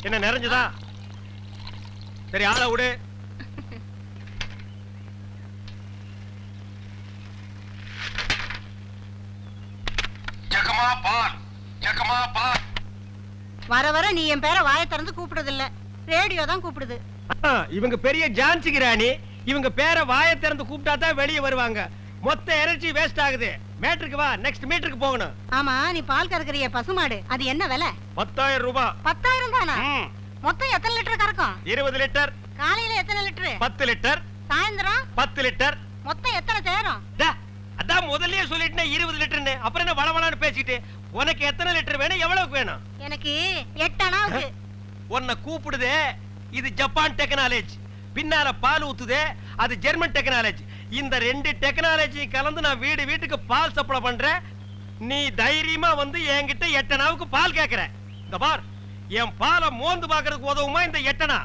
என்ன நிறைஞ்சதா? சரி ஆள விடு. வர வர நீ என் பேரை வாயை திறந்து கூப்பிடுறது இல்ல, ரேடியோ தான் கூப்பிடுது. இவங்க பெரிய ஜான்சி ராணி, இவங்க பேரை வாயை திறந்து கூப்பிட்டா தான் வெளியே வருவாங்க. மொத்த எனர்ஜி வேஸ்ட் ஆகுது. மேட்ருக்கு வா, நெக்ஸ்ட் மீட்டருக்கு போகணும். ஆமா, நீ பால் கறக்குறிய பசுமாடு, அது என்ன விலை? 10,000 ரூபாய். 10,000 தானா? மொத்தம் எத்தனை லிட்டர் கறக்கும்? 20 லிட்டர். காலையில எத்தனை லிட்டர்? 10 லிட்டர். சாயந்தரம் 10 லிட்டர். மொத்தம் எத்தனை சேரும்? அதான் முதல்லயே சொல்லிட்டேன் 20 லிட்டர்னு. அப்புறம் என்ன வளவளான்னு பேசிட்டு? உனக்கு எத்தனை லிட்டர் வேணும், எவ்வளவுக்கு வேணும்? எனக்கு 8 அணாவுக்கு. உன்னை கூப்பிடுதே, இது ஜப்பான் டெக்னாலஜி. பின்னால பால் ஊத்துதே, அது ஜெர்மன் டெக்னாலஜி. இந்த 2 டெக்னாலஜி கலந்து நான் வீட்டுக்கு பால் சப்ளை பண்றேன். நீ தைரியமா வந்து என்கிட்ட 8 அணாவுக்கு பால் கேக்குற. இந்த பார், என் பாலை மோந்து பாக்குறதுக்கு உதவுமா இந்த 8 அணா?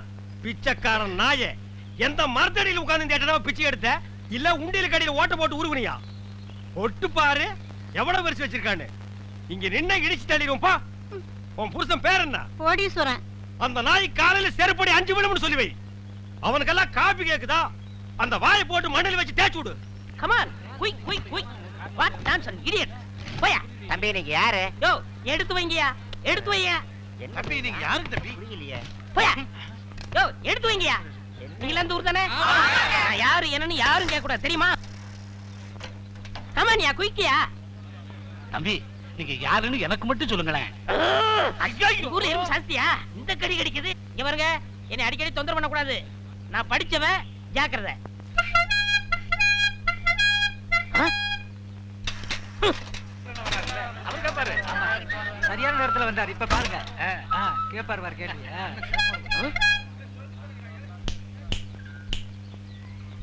பிச்சைக்காரன் நாயே, எந்த மரத்தடியில் உட்கார்ந்து இந்த 8 அணாவை பிச்சை எடுத்த? இல்ல உண்டியல் கடையில் ஓட்ட போட்டு உருவனியா? ஒட்டு பாரு எவ்வளவு வரிசை வச்சிருக்கான்னு. இங்க நின்ன இடிச்சு தள்ளிடுவோம். பா, உன் புருஷன் பேர் என்ன? கோடீஸ்வரன். அந்த நாய் காலையில செருப்படி 5 விழும்னு சொல்லி வை. அவனுக்கெல்லாம் காபி கேக்குதா? அந்த வாயை போட்டு மண்ணில் வச்சு தேய்ச்சு விடு. Come on, quick quick quick. What nonsense idiot. போயா. தம்பி நீங்க யாரு? யோ, எடுத்து வைங்கயா, எடுத்து வையா. தம்பி நீங்க யாரு தம்பி? புரியலையே. போயா. யோ, எடுத்து வைங்கயா. நீங்க இந்த ஊர் தானே? நான் யாரு என்னன்னு யாரும் கேட்க கூடாது, தெரியுமா? கமான்யா, குயிக்கியா. தம்பி நீங்க யாருன்னு எனக்கு மட்டும் சொல்லுங்களேன். ஐயோ, ஊர்ல எறும்பு சாஸ்தியா இந்த கடி கடிக்குது. இங்க பாருங்க, என்னை அடிக்கடி தொந்தரவு பண்ண கூடாது. நான் படிச்சவன், ஜாக்கிரதை. சரியான நேரத்துல வந்தார். இப்ப பாருங்க, கேப்பாரு பாரு கேள்வி.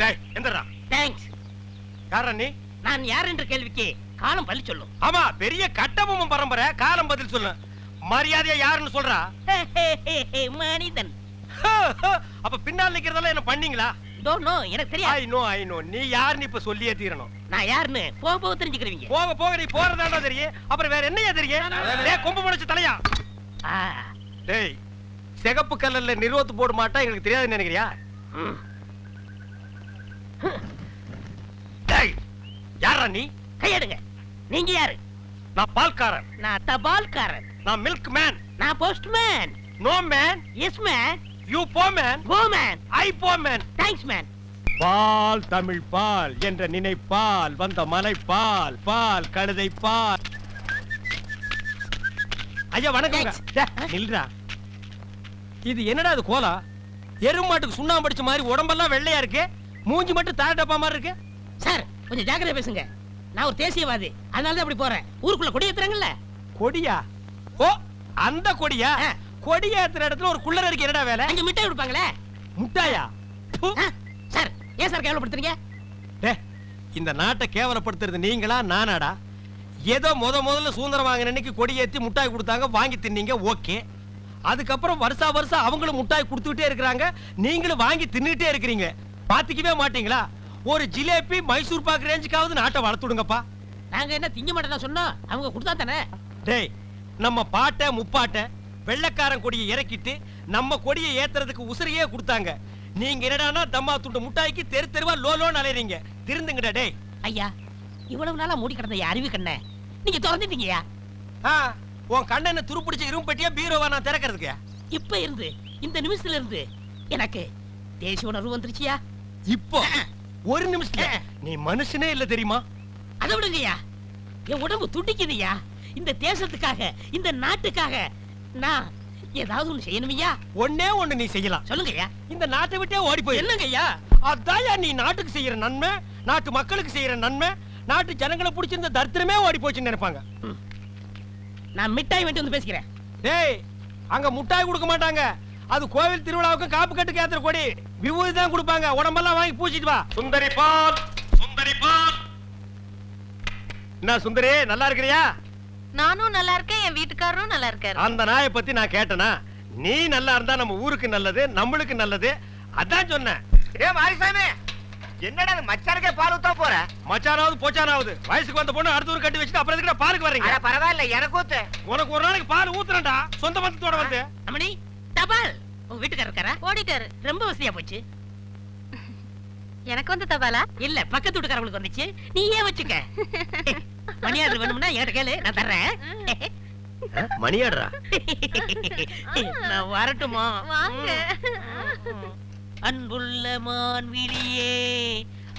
டேய் எந்திரா. தேங்க்ஸ். யாரா நீ? நான் யார் என்ற கேள்விக்கு காலம் பள்ளி சொல்லும். ஆமா, பெரிய கட்டபொம்மன் பரம்பரை. காலம் பதில் சொல்லு. மரியாதையா யாருன்னு சொல்றா? மனிதன். அப்ப பின்னால் நிக்கிறதெல்லாம் என்ன பண்ணீங்களா? டோன்ட் நோ, எனக்கு தெரியாது. ஐ நோ நீ யாருன்னு இப்ப சொல்லியே தீரணும். நான் யாருன்னு போக போக தெரிஞ்சுக்கிறீங்க. போக போக நீ போறதாண்டா தெரியும். அப்புறம் வேற என்னையா தெரியும்? டேய் கொம்பு முளைச்ச தலையா. டேய், சிகப்பு கல்லல்ல நிறுவத்து போட மாட்டா எனக்கு தெரியாதுன்னு நினைக்கிறியா? டேய் யாரா நீ? கையெடுங்க. நீங்க யாரு? நான் பால்காரன். நான் தபால்காரன். நான் மில்க் மேன். நான் postman. No man. Yes man. You போ மேன். Go man. ஐ போ மேன். Thanks man. பால் தமிழ் பால் என்ற நினைப்பால் வந்த மலை பால், பால் கழுதை பால். ஐயா வணக்கம். நில்றா. இது என்னடா இது கோலா? எருமாட்டுக்கு சுண்ணாம்பு அடிச்ச மாதிரி உடம்பெல்லாம் வெள்ளையா இருக்கு, மூஞ்சி மட்டும் தாரடப்பா மாதிரி இருக்கு. சார் கொஞ்சம் ஜாக்கிரதை பேசுங்க. நான் ஒரு தேசியவாதி, அதனால தான் அப்படி போறேன். ஊருக்குள்ள கொடி ஏத்துறாங்கல்ல. கொடியா? ஓ அந்த கொடியா? கொடி ஏத்துற இடத்துல ஒரு குள்ளர் இருக்கு, என்னடா வேலை? அங்க மிட்டாய் கொடுப்பாங்களே. முட்டாயா? சார் ஏன் சார் கேவலப்படுத்துறீங்க? இந்த நாட்டை கேவலப்படுத்துறது நீங்களா நானாடா? ஏதோ முதல்ல சுதந்திரம் வாங்கின அன்னைக்கு கொடி ஏத்தி முட்டாய் கொடுத்தாங்க, வாங்கி தின்னீங்க, ஓகே. அதுக்கப்புறம் வருஷம் அவங்களும் முட்டாய் கொடுத்துட்டே இருக்கிறாங்க, நீங்களும் வாங்கி தின்னுட்டே இருக்கிறீங்க. பாத்துக்கவே மாட்டீங்களா? ஒரு ஜிலேபி மைசூர் பாக்கு ரேஞ்சுக்காவது நாட்டை வளர்த்துடுங்கப்பா. நாங்க என்ன திங்க மாட்டேன்னா சொன்னோம், அவங்க கொடுத்தா தானே. டேய், நம்ம பாட்ட முப்பாட்ட வெள்ளக்காரன் கொடியை இறக்கிட்டு நம்ம கொடியை ஏத்துறதுக்கு உசிரியே கொடுத்தாங்க. நீங்க என்னடானா தம்மா துண்டு முட்டாய்க்கு தெரு தெருவா லோலோன்னு அலையறீங்க. திருந்துங்கடா. டேய் ஐயா, இவ்வளவு நாளா மூடி கிடந்த அறிவு கண்ணை நீங்க திறந்துட்டீங்கயா. உன் கண்ணனை துருப்பிடிச்ச இரும்பு பெட்டியா பீரோவா நான் திறக்கிறதுக்கு? இப்ப இருந்து இந்த நிமிஷத்துல இருந்து எனக்கு தேசிய உணர்வு வந்துருச்சியா. இப்போ ஒரு நிமிஷத்துல நீ மனுஷனே இல்ல தெரியுமா? அதை விடுங்கய்யா, என் உடம்பு துடிக்குதுயா. இந்த தேசத்துக்காக, இந்த நாட்டுக்காக நான் ஏதாவது ஒண்ணு செய்யணுமையா. ஒண்ணே ஒண்ணு நீ செய்யலாம். சொல்லுங்கய்யா. இந்த நாட்டை விட்டே ஓடி போய். என்னங்கய்யா? அதான் நீ நாட்டுக்கு செய்யற நன்மை, நாட்டு மக்களுக்கு செய்யற நன்மை, நாட்டு ஜனங்களை பிடிச்சிருந்த தரித்திரமே ஓடி போச்சுன்னு நினைப்பாங்க. நான் மிட்டாய் வேண்டி வந்து பேசிக்கிறேன். டேய், அங்க முட்டாய் கொடுக்க மாட்டாங்க. அது கோவில் திருவிழாவுக்கு காப்பு கட்டுக்கு ஏத்துற கொடி. விபூதி தான் கொடுப்பாங்க. உடம்பெல்லாம் வாங்கி பூச்சிட்டு வா. சுந்தரி பால், சுந்தரி பால். என்ன சுந்தரி, நல்லா இருக்கிறியா? நானும் நல்லா இருக்கேன், என் வீட்டுக்காரரும் நல்லா இருக்காரு. அந்த நாயை பத்தி நான் கேட்டனா? நீ நல்லா இருந்தா நம்ம ஊருக்கு நல்லது, நம்மளுக்கு நல்லது. அதான் சொன்னேன். ஏ மாரிசாமி, என்னடா மச்சானுக்கே பால் ஊத்த போற? மச்சானாவது போச்சானாவது வயசுக்கு வந்த பொண்ணு அடுத்த ஊர் கட்டி வச்சுட்டு அப்புறம் எதுக்கு பாலுக்கு வர்றீங்க? பரவாயில்ல, எனக்கு ஊத்து. உனக்கு ஒரு நாளைக்கு பால் ஊத்துறேன்டா, சொந்த பந்தத்தோட வந்து. அம்மணி தபால் உங்க வீட்டுக்காரர் இருக்காரா? ஓடிட்டாரு. ரொம்ப வசதியா போச்சு. எனக்கு வந்து தபாலா? இல்ல பக்கத்து வீட்டுக்காரங்களுக்கு வந்துச்சு. நீ ஏன் வச்சுக்க. மணி ஆர்டர் வேணும்னா என்கிட்ட கேளு, நான் தர்றேன். மணியாடுறா நான் வரட்டுமா? வாங்க. அன்புள்ள மான்விழியே,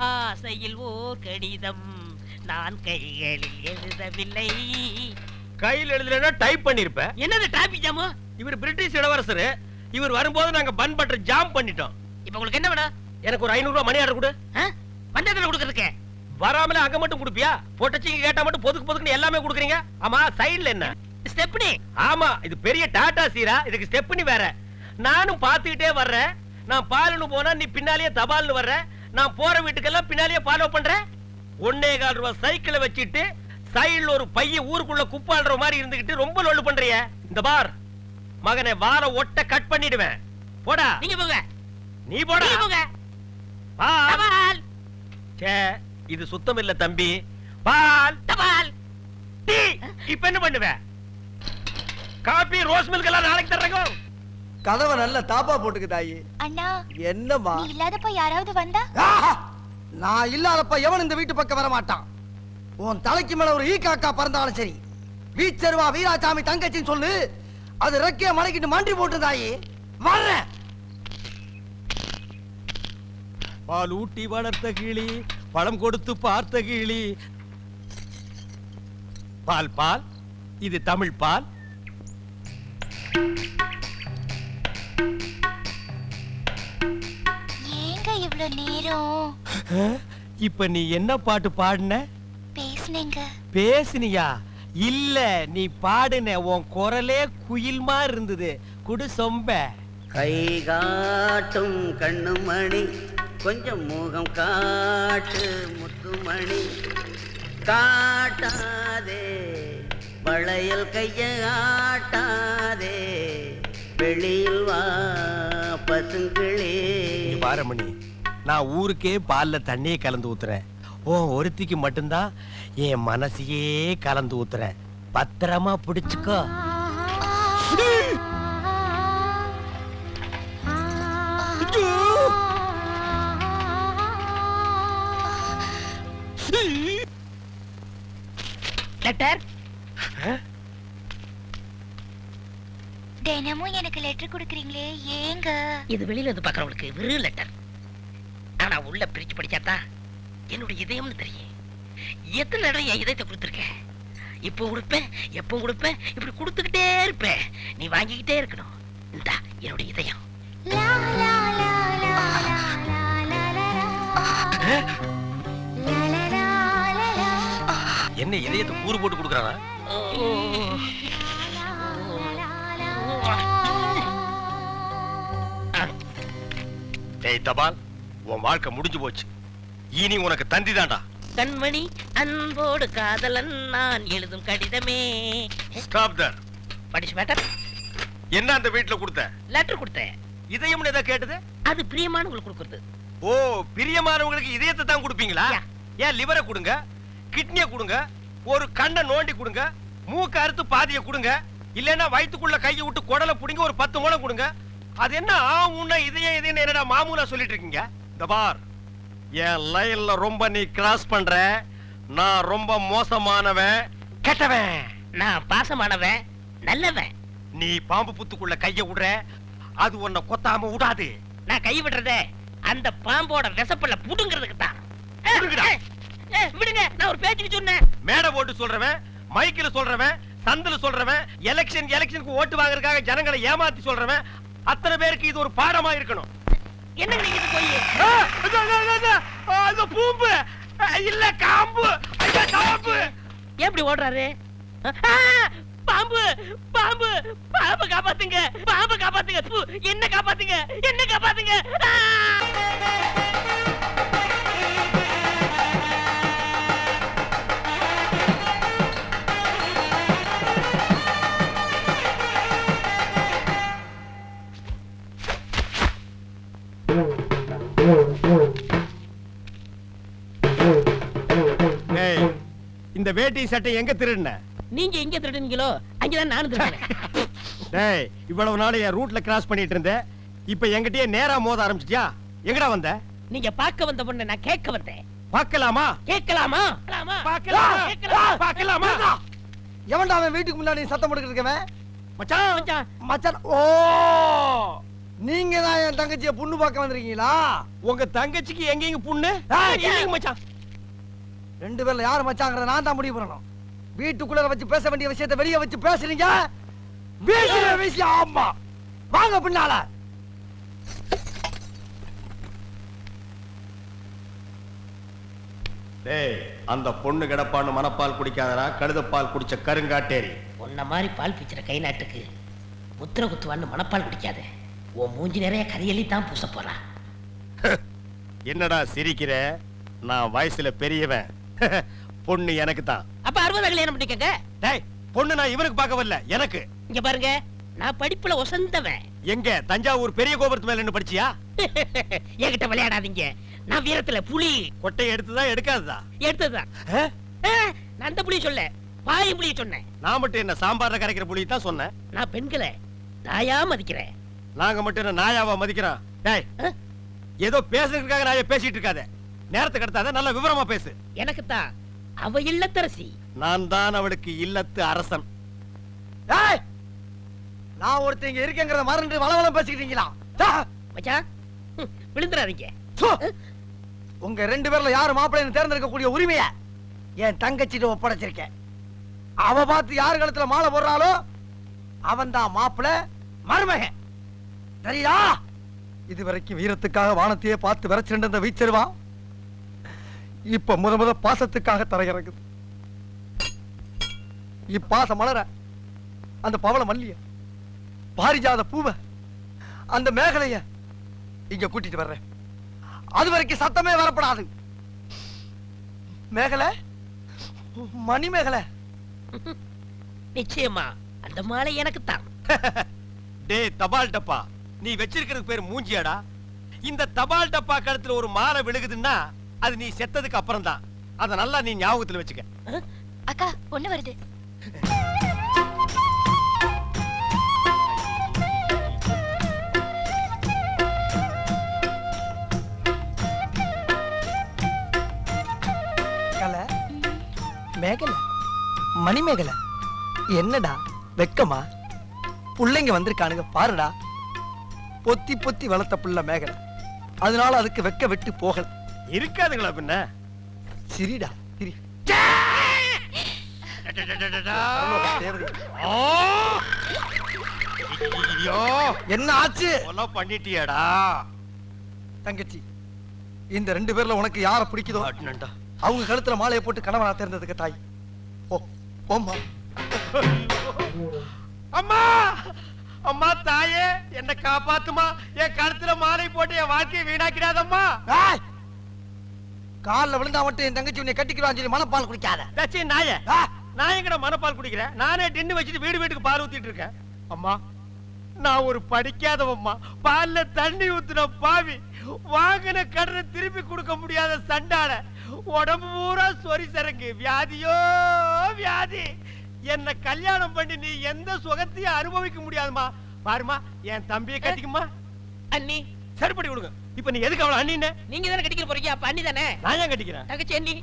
ஆசையில் ஓர் கடிதம் நான் கைகளில் எழுதவில்லை. கையில் எழுதலைன்னா டைப் பண்ணிருப்ப. என்னது டிராபிக் ஜாமு? இவர் பிரிட்டிஷ் இளவரசர். இவர் வரும்போது நாங்க பன் பட்டர் ஜாம் பண்ணிட்டோம். இப்ப உங்களுக்கு என்ன வேணும்? எனக்கு ஒரு 500 ரூபாய் மணி ஆர்டர் கொடு. பண்டத்துல கொடுக்கறதுக்கு வராமல அங்க மட்டும் கொடுப்பியா? போட்டச்சிங்க கேட்டா மட்டும் பொதுக்குன்னு எல்லாமே கொடுக்குறீங்க. ஆமா, சைடுல என்ன? ஸ்டெப்னி. ஆமா, இது பெரிய டாடா சீரா, இதுக்கு ஸ்டெப்னி வேற. நானும் பாத்துக்கிட்டே வர்றேன். நான் பாலுன்னு போனா நீ பின்னாலேயே தபால்னு வர்ற. நான் போற வீட்டுக்கெல்லாம் பின்னாலேயே ஃபாலோ பண்ற. 1.25 ரூபாய் சைக்கிளை வச்சிட்டு சைடுல ஒரு பைய ஊருக்குள்ள குப்பாடுற மாதிரி இருந்துகிட்டு ரொம்ப லொல்லு பண்றிய. இந்த பார் மகனே, வார ஒட்ட கட் பண்ணிடுவேன். போடா. நீங்க போங்க. நீ போடா. நீங்க போங்க. பால். தபால். ச்சே, இது சுத்தம் இல்ல தம்பி. பால். தபால். டீ. இப்ப என்ன பண்ணுவ? காபி, ரோஸ் மில்க் எல்லாம் நாளைக்கு தர்றேங்க. கதவை நல்ல தாப்பா போட்டுக்கு தாயி. அண்ணா, என்னம்மா? நீ இல்லாதப்ப யாராவது வந்தா? ஆஹா! நான் இல்லாதப்ப எவன் இந்த வீட்டு பக்கம் வர மாட்டான். உன் தலைக்கு மேல ஒரு ஈ காக்கா பறந்தாலும் சரி, வீச்சருவா வீராசாமி தங்கச்சின்னு சொல்லு. அது ரெக்கைய மலைக்கிட்டு மண்டி போட்டு தாயி வர்றேன். பால் ஊட்டி வளர்த்த கிளி, பழம் கொடுத்து பார்த்த கிளி. பால் பால், இது தமிழ் பால். ஏங்க இவ்ளோ நேரம்? இப்ப நீ என்ன பாட்டு பாடுன? பேசுனீங்க. பேசுனியா? இல்ல, நீ பாடுன. உன் குரலே குயில் மாதிரி இருந்தது. குடு சொம்ப. கை காட்டும் கண்ணுமணி, கொஞ்சம் முகம் காட்டு முத்துமணி. காட்டாதே வளையல் கைய ஆட்டாதே, வெளியில் வா பசுங்களே. பாரமணி, நான் ஊருக்கே பால்ல தண்ணியே கலந்து ஊத்துறேன். ஒருத்திக்கு மட்டும்தான் என் மனசையே கலந்து ஊத்துறேன். பத்திரமா பிடிச்சுக்கோ. லெட்டர். தினமும் எனக்கு லெட்டர் கொடுக்கறீங்களே, ஏங்க? இது வெளியில இருந்து பாக்குறவங்களுக்கு வெறும் லெட்டர். ஆனா உள்ள பிரிச்சு படிச்சாதான் என்னோட இதயம்னு தெரியும். எத்தனை இடம் என் இதயத்தை கொடுத்துருக்கேன். இப்போ கொடுப்பேன், எப்போ கொடுப்பேன், இப்படி கொடுத்துக்கிட்டே இருப்பேன். நீ வாங்கிக்கிட்டே இருக்கணும். இந்தா என்னோட இதயம். லா, லா, லா, லா, லா, லா, லா, லா, லா. லா, லா, லா, லா, லா. என்ன இதயத்தை கூறு போட்டு கொடுக்கறானா? டேய் தபால், உன் வாழ்க்கை முடிஞ்சு போச்சு. இனி உனக்கு தந்தி தான்டா. கண்மணி அன்போடு காதலன் நான் எழுதும் கடிதமே. Stop there. படிச்சு மேட்டர். என்ன அந்த வீட்ல கொடுத்த? லெட்டர் கொடுத்தேன். இதயம்னு எதை கேட்டது? அது பிரியமானவங்களுக்கு கொடுக்குறது. ஓ, பிரியமானவங்களுக்கு இதயத்தை தான் கொடுப்பீங்களா? யா. ஏன் லிவரை கொடுங்க, கிட்னியை கொடுங்க, ஒரு கண்ணை நோண்டி கொடுங்க, மூக்க அறுத்து பாதியை கொடுங்க, இல்லன்னா வயித்துக்குள்ள கையை விட்டு குடலை புடிங்க ஒரு 10 முழம் கொடுங்க. அது என்ன உன்ன இதயம் இதயம் என்னடா மாமூலா சொல்லிட்டு இருக்கீங்க? இந்த பார், என் லைன்ல ரொம்ப நீ கிராஸ் பண்ற. நான் ரொம்ப மோசமானவன், கெட்டவன். நான் பாசமானவன், நல்லவன். நீ பாம்பு புத்துக்குள்ள கைய விடுற, அது உன்னை கொத்தாம விடாது. நான் கை விடுறத அந்த பாம்போட விசப்பல்ல புடுங்கிறதுக்கு தான். புடுங்குடா. விடுங்க, நான் ஒரு பேச்சுக்கு சொன்னேன். மேடை போட்டு சொல்றவன், மைக்கில் சொல்றவன், சந்தில சொல்றவன், எலெக்ஷனுக்கு ஓட்டு வாங்குறதுக்காக ஜனங்களை ஏமாத்தி சொல்றவன், அத்தனை பேருக்கு இது ஒரு பாடமா இருக்கணும். என்னங்க நீங்க இது போய் அந்த பூம்பு இல்ல காம்பு, ஐயா காம்பு. எப்படி ஓடுறாரு? பாம்பு பாம்பு பாம்பு காப்பாத்துங்க, பாம்பு காப்பாத்துங்க. என்ன காப்பாத்துங்க, என்ன காப்பாத்துங்க. இந்த வேட்டி சட்டை எங்க திருடுன? நீங்க எங்க திருடுனீங்களோ அங்கதான் நானும் திருடுனேன். டேய் இவ்வளவு நாள் என் ரூட்ல கிராஸ் பண்ணிட்டு இருந்தேன் இப்ப என்கிட்டயே நேரா மோத ஆரம்பிச்சிட்டியா எங்கடா வந்த நீங்க பார்க்க வந்த பொண்ணு நான் கேட்க வந்தேன். பார்க்கலாமா கேட்கலாமா? பார்க்கலாமா எவன்டா அவன் வீட்டுக்கு முன்னாடி சத்தம் போட்டுக்கிட்டு இருக்கவன்? மச்சான் மச்சான், மச்சான். ஓ, நீங்க தான் என் தங்கச்சியை பொண்ணு பார்க்க வந்திருக்கீங்களா? உங்க தங்கச்சிக்கு எங்கேயும் புண்ணு இல்லைங்க மச்சான். ரெண்டு பேர்ல யாரு மச்சாங்கிறத நான் தான் முடிவு பண்ணணும். வீட்டுக்குள்ள வச்சு பேச வேண்டிய விஷயத்தை வெளியே வச்சு பேசுறீங்க. வீட்டுல விஷயம். ஆமா, வாங்க பின்னால. டேய் அந்த பொண்ணு கிடப்பான்னு மனப்பால் குடிக்காதடா, கழுதப்பால் குடிச்ச கருங்காட்டேரி. உன்ன மாதிரி பால் பிச்சுற கை நாட்டுக்கு முத்திர குத்துவான்னு மனப்பால் குடிக்காத. உன் மூஞ்சி நிறைய கரியலி தான் பூச போறா. என்னடா சிரிக்கிற? நான் வயசுல பெரியவன். பொண்ணு எனக்கு தான். அப்ப 60 கல்யாணம் பண்ணிக்கங்க. டேய் பொண்ணு நான் இவனுக்கு பார்க்க வரல, எனக்கு. இங்க பாருங்க, நான் படிப்புல ஒசந்தவன். எங்க தஞ்சாவூர் பெரிய கோபுரத்து மேல நின்னு படிச்சியா? என்கிட்ட விளையாடாதீங்க. நான் வீரத்துல புலி. கொட்டையை எடுத்துதா எடுக்காததா? எடுத்ததுதான். நான் அந்த புலி சொல்ல, பாயும் புலி சொன்னேன். நான் மட்டும் என்ன சாம்பார்ல கரைக்கிற புலி தான் சொன்னேன். நான் பெண்களை தாயா மதிக்கிறேன். நாங்க மட்டும் என்ன நாயாவா மதிக்கிறோம்? டேய் ஏதோ பேசுறதுக்காக நாய பேசிட்டு இருக்காத. நேரத்துக்கு கடத்தாத, நல்ல விவரமா பேசு. எனக்குத்தான் அவ இல்லத்தரசி. நான் தான் அவளுக்கு இல்லத்து அரசன். ஏய், நான் ஒருத்தன் இங்க இருக்கேங்கிறத மறந்து வளவளம் பேசிக்கிட்டீங்களா? மச்சான், விழுந்துறாதீங்க. உங்க ரெண்டு பேர்ல யாரு மாப்பிள்ளைன்னு தேர்ந்தெடுக்கக்கூடிய உரிமைய என் தங்கச்சிட்ட ஒப்படைச்சிருக்கேன். அவ பார்த்து யாரு கழுத்துல மாலை போடுறாளோ அவன் தான் மாப்பிள்ளை, மருமகன். சரியா? இதுவரைக்கும் வீரத்துக்காக வானத்தையே பார்த்து விரைச்சிருந்த அந்த வீச்சருவா இப்ப முத பாசத்துக்காக தரையிறங்குது. இப்பாச மலர அந்த பவள மல்லிய, பாரிஜாத பூவ, அந்த மேகலைய இங்க கூட்டிட்டு வர்றேன். அது வரைக்கும் சத்தமே வரப்படாது. மேகலை, மணி மேகலை. நிச்சயமா அந்த மாலை எனக்குத்தான். டேய் தபால் டப்பா, நீ வச்சிருக்கிறது பேர் மூஞ்சியாடா? இந்த தபால் டப்பா கழுத்துல ஒரு மாலை விழுகுதுன்னா அது நீ செத்ததுக்கு அப்புறம் தான். அத நல்லா நீ ஞாபகத்துல வச்சுக்க. அக்கா பொண்ணு வருது. மேகலை, மணி மேகலை, என்னடா வெக்கமா? புள்ளைங்க வந்திருக்கானுங்க பாருடா. பொத்தி பொத்தி வளர்த்த புள்ள மேகலை, அதனால அதுக்கு வெக்க வெட்டு போகல. இருக்காதுங்களா பின்ன? சிரிடா சிரி. என்ன ஆச்சு? கொலை பண்ணிட்டியாடா தங்கச்சி, இந்த ரெண்டு பேர்ல உனக்கு யார பிடிக்குதோ அவங்க கழுத்துல மாலையை போட்டு கணவனா தேர்ந்ததுக்கு தாய். ஓ ஓம்மா. அம்மா அம்மா தாயே, என்ன காப்பாத்துமா. என் கழுத்துல மாலை போட்டு என் வாழ்க்கையை வீணாக்கிடாதம்மா. கால்ல விழுந்தா மட்டும் என் தங்கச்சி உன்னை கட்டிக்கிறான்னு சொல்லி மனப்பால் குடிக்காத. தச்சி நாயே, நான் எங்கட மனப்பால் குடிக்கிறேன்? நானே டின்னு வச்சுட்டு வீடு வீட்டுக்கு பால் ஊத்திட்டு இருக்கேன். அம்மா நான் ஒரு படிக்காதவம்மா, பால்ல தண்ணி ஊத்துன பாவி, வாங்கின கடனை திருப்பி கொடுக்க முடியாத சண்டால, உடம்பு பூரா சொறி சரக்கு, வியாதியோ வியாதி. என்ன கல்யாணம் பண்ணி நீ எந்த சுகத்தையும் அனுபவிக்க முடியாதுமா. பாருமா, என் தம்பியை கட்டிக்குமா. அண்ணி சரிப்படி கொடுங்க. இப்ப நீ எதுக்கு அவளை அண்ணின்னு? நீங்க தானே கட்டிக்க போறீங்க, அப்ப அண்ணி தானே. நான் ஏன் கட்டிக்கிறேன்? தங்கச்சி அண்ணி.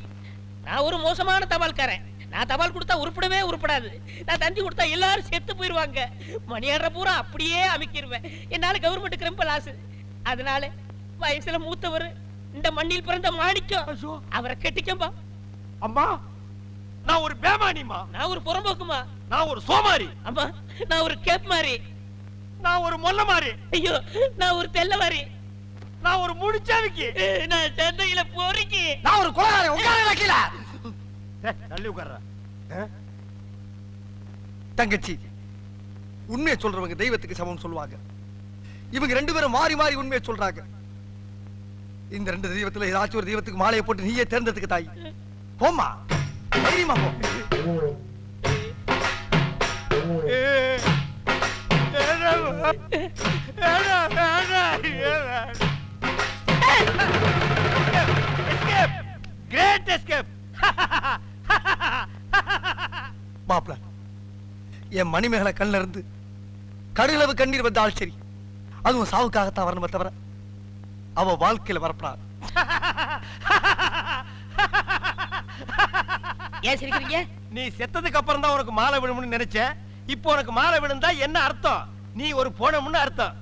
நான் ஒரு மோசமான தபால்காரன். நான் தபால் கொடுத்தா உருப்படவே உருப்படாது. நான் தந்தி கொடுத்தா எல்லாரும் செத்து போயிருவாங்க. மணியாடுற பூரா அப்படியே அமைக்கிருவேன். என்னால கவர்மெண்ட் ரொம்ப லாஸ். அதனால வயசுல மூத்தவர், இந்த மண்ணில் பிறந்த மாணிக்கம், அவரை கட்டிக்கம்பா. அம்மா நான் ஒரு பேமானிமா, நான் ஒரு புறம்போக்குமா, நான் ஒரு சோமாரி, அம்மா நான் ஒரு கேப் மாறி, நான் ஒரு மொல்ல மாறி, ஐயோ நான் ஒரு தெல்ல மாறி, நான் ஒரு முடிச்சாவிக்கு, நான் சந்தையில போறீங்க, நான் ஒரு கொலகாரன். உட்கார கீழ தள்ளி உட்கார்ற. தங்கச்சி, உண்மையை சொல்றவங்க தெய்வத்துக்கு சமம் சொல்லுவாங்க. இவங்க ரெண்டு பேரும் மாறி மாறி உண்மையை சொல்றாங்க. இந்த ரெண்டு தெய்வத்துல ஏதாச்சும் ஒரு தெய்வத்துக்கு மாலையை போட்டு நீயே தேர்ந்ததுக்கு தாய். போம்மா, தைரியமா போ. Great escape. மாப்ள, என் மணிமேகலை கண்ணில இருந்து கடுகளவு கண்ணீர் வந்தாலும் சரி அதுவும் சாவுக்காகத்தான் வரணுமே தவிர அவ வாழ்க்கையில வரப்படாது. ஏன் சிரிக்கிறீங்க? நீ செத்ததுக்கு அப்புறம் தான் உனக்கு மாலை விழும்னு நினைச்சேன். இப்போ உனக்கு மாலை விழுந்தா என்ன அர்த்தம்? நீ ஒரு போனம்னு அர்த்தம்.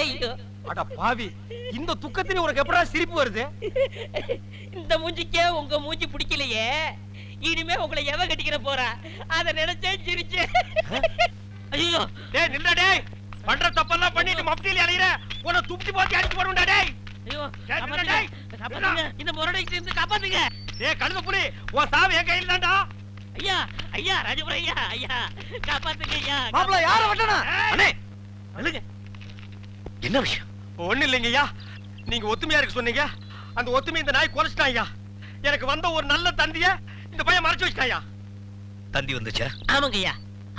ஐயோ, அட பாவி, இந்த துக்கத்திலே உனக்கு எப்படா சிரிப்பு வருது? இந்த மூஞ்சிக்கே உங்க மூஞ்சி பிடிக்கலையே, இனிமே உங்களை எவ கட்டிக்கிற போறா அத நினைச்சே சிரிச்சேன். ஐயோ, டேய் நில்லுடா டேய். பண்ற தப்பெல்லாம் பண்ணிட்டு மப்டில அலையற. உன்னை துப்பி போட்டு அடிச்சு போடுடா டேய். ஐயோ, டேய், காப்பாத்துங்க, டேய். காப்பாத்துங்க, இந்த முரடைக்கு இருந்து காப்பாத்துங்க. டேய் கழுத புலி, உன் சாவு என் கையில தான்டா. ஐயா, ஐயா, ராஜபுரம் ஐயா, ஐயா, காப்பாத்துங்க ஐயா. மாப்பிள்ள யார வட்டனா? அண்ணே, சொல்லுங்க என்ன விஷயம்? ஒண்ணு இல்லைங்க ஐயா. நீங்க ஒத்துமையா இருக்க சொன்னீங்க. அந்த ஒத்துமை இந்த நாய் கொலைச்சிட்டான் ஐயா. எனக்கு வந்த ஒரு நல்ல தந்திய இந்த பையன் மறைச்சு வச்சிட்டான் ஐயா. தந்தி வந்துச்சா? ஆமாங்க ஐயா,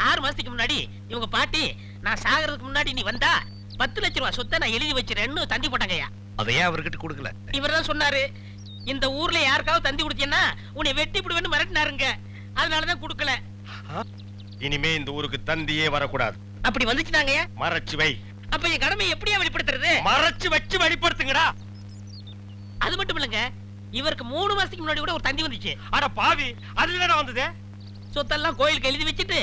6 மாசத்துக்கு முன்னாடி இவங்க பாட்டி நான் சாகிறதுக்கு முன்னாடி நீ வந்தா 10 லட்சம் ரூபாய் சொத்தை நான் எழுதி வச்சிருன்னு தந்தி போட்டாங்க ஐயா. அதை ஏன் அவர்கிட்ட கொடுக்கல? இவர் தான் சொன்னாரு, இந்த ஊர்ல யாருக்காவது தந்தி கொடுத்தீங்கன்னா உன்னை வெட்டி விடுவேன்னு மிரட்டினாருங்க. அதனாலதான் கொடுக்கல. இனிமே இந்த ஊருக்கு தந்தியே வரக்கூடாது. அப்படி வந்துச்சுனாங்க ஐயா. மறைச்சு வை. அப்ப என் கடமை எப்படியா வெளிப்படுத்துறது? மறைச்சு வச்சு வெளிப்படுத்துங்கடா. அது மட்டும் இல்லங்க, இவருக்கு 3 மாசத்துக்கு முன்னாடி கூட ஒரு தந்தி வந்துச்சு. அட பாவி, அது என்னடா வந்தது? சொத்தெல்லாம் கோயிலுக்கு எழுதி வச்சுட்டு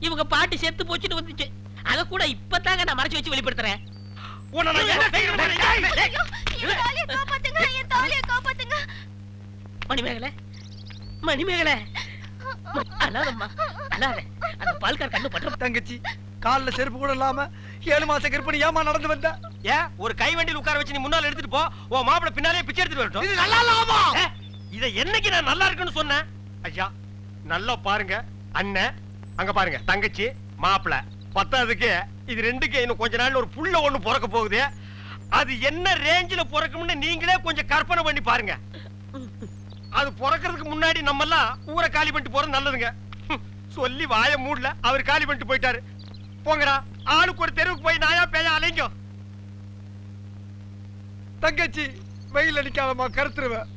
இவங்க பாட்டி செத்து போச்சுட்டு வந்துச்சு. அத கூட இப்பதாங்க நான் மறைச்சு வச்சு வெளிப்படுத்துறேன். உன்னை நான் என்ன செய்யணும்? டேய், என் தாலியை காப்பாத்துங்க, என் தாலியை காப்பாத்துங்க. மணிமேகலை, மணிமேகலை, அழாதம்மா, அழாத. அந்த பால்கார் கண்ணு பற்ற. தங்கச்சி கால்ல செருப்பு கூட இல்லாம 7 மாச கர்ப்பிணி ஏமா நடந்து வந்த? ஏன் ஒரு கை வண்டியில் உட்கார வச்சு நீ முன்னால எடுத்துட்டு போ. உன் மாப்பிளை பின்னாலே பிச்சை எடுத்துட்டு வரட்டும். இது நல்லா இல்லாமா? இத என்னைக்கு நான் நல்லா இருக்குன்னு சொன்னேன்? ஐயா நல்லா பாருங்க. அண்ணன் அங்க பாருங்க, தங்கச்சி மாப்பிளை. பத்தாவதுக்கு இது ரெண்டுக்கு இன்னும் கொஞ்ச நாள்ல ஒரு புள்ள ஒண்ணு பிறக்க போகுது. அது என்ன ரேஞ்சில பிறக்கும்னு நீங்களே கொஞ்சம் கற்பனை பண்ணி பாருங்க. அது பிறக்கிறதுக்கு முன்னாடி நம்ம எல்லாம் ஊரை காலி பண்ணிட்டு போறது நல்லதுங்க. சொல்லி வாய மூடல, அவர் காலி பண்ணிட்டு போயிட்டாரு. போங்கடா, ஆளுக்கு ஒரு தெருவுக்கு போய் நாயா பேயா அலைங்க. தங்கச்சி வெயில் அடிக்காதமா கருத்துருவேன்.